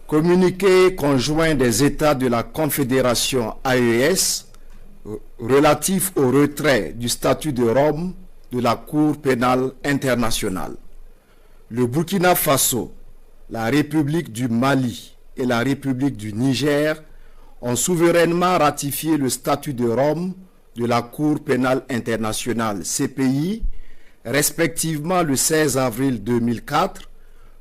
Communiqué conjoint des États de la Confédération AES relatif au retrait du statut de Rome de la Cour pénale internationale. Le Burkina Faso, la République du Mali et la République du Niger ont souverainement ratifié le statut de Rome de la Cour pénale internationale CPI, respectivement le 16 avril 2004,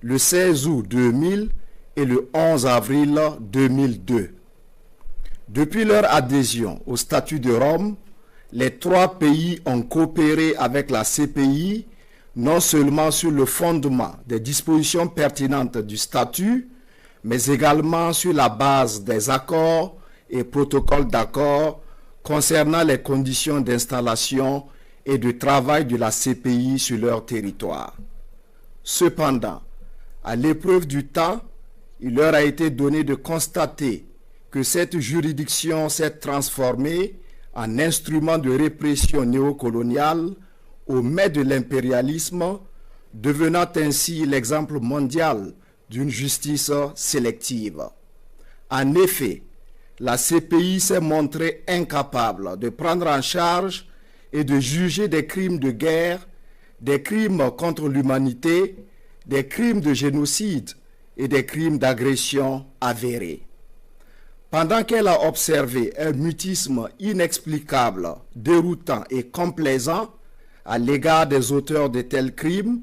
le 16 août 2000 et le 11 avril 2002. Depuis leur adhésion au statut de Rome, les trois pays ont coopéré avec la CPI non seulement sur le fondement des dispositions pertinentes du statut, mais également sur la base des accords et protocoles d'accord concernant les conditions d'installation et de travail de la CPI sur leur territoire. Cependant, à l'épreuve du temps, il leur a été donné de constater que cette juridiction s'est transformée en instrument de répression néocoloniale au mets de l'impérialisme, devenant ainsi l'exemple mondial d'une justice sélective. En effet, la CPI s'est montrée incapable de prendre en charge et de juger des crimes de guerre, des crimes contre l'humanité, des crimes de génocide et des crimes d'agression avérés. Pendant qu'elle a observé un mutisme inexplicable, déroutant et complaisant à l'égard des auteurs de tels crimes,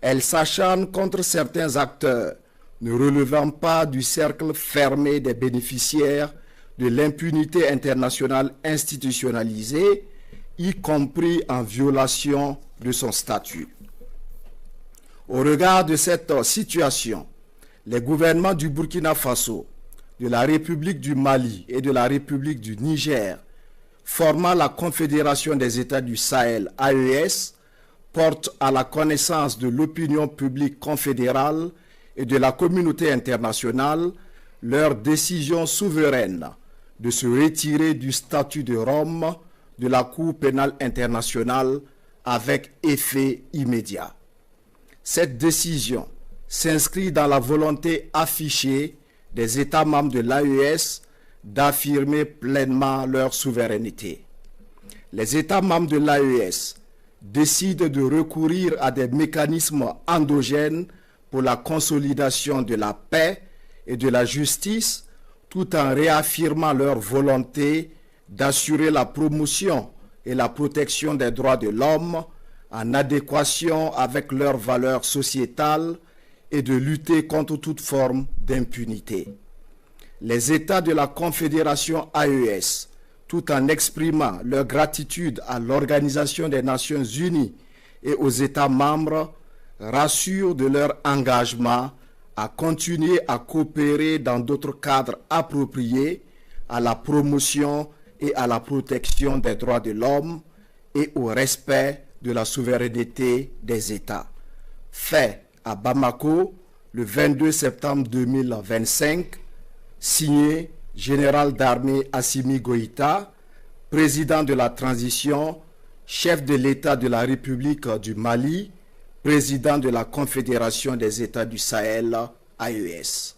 elle s'acharne contre certains acteurs ne relevant pas du cercle fermé des bénéficiaires de l'impunité internationale institutionnalisée, y compris en violation de son statut. Au regard de cette situation, les gouvernements du Burkina Faso, de la République du Mali et de la République du Niger, formant la Confédération des États du Sahel, AES, portent à la connaissance de l'opinion publique confédérale et de la communauté internationale leur décision souveraine de se retirer du statut de Rome de la Cour pénale internationale avec effet immédiat. Cette décision s'inscrit dans la volonté affichée des États membres de l'AES d'affirmer pleinement leur souveraineté. Les États membres de l'AES décident de recourir à des mécanismes endogènes pour la consolidation de la paix et de la justice, tout en réaffirmant leur volonté d'assurer la promotion et la protection des droits de l'homme en adéquation avec leurs valeurs sociétales et de lutter contre toute forme d'impunité. Les États de la Confédération AES, tout en exprimant leur gratitude à l'Organisation des Nations Unies et aux États membres, rassurent de leur engagement à continuer à coopérer dans d'autres cadres appropriés à la promotion et à la protection des droits de l'homme et au respect de la souveraineté des États. Fait à Bamako le 22 septembre 2025, signé Général d'armée Assimi Goïta, président de la transition, chef de l'État de la République du Mali, président de la Confédération des États du Sahel, AES.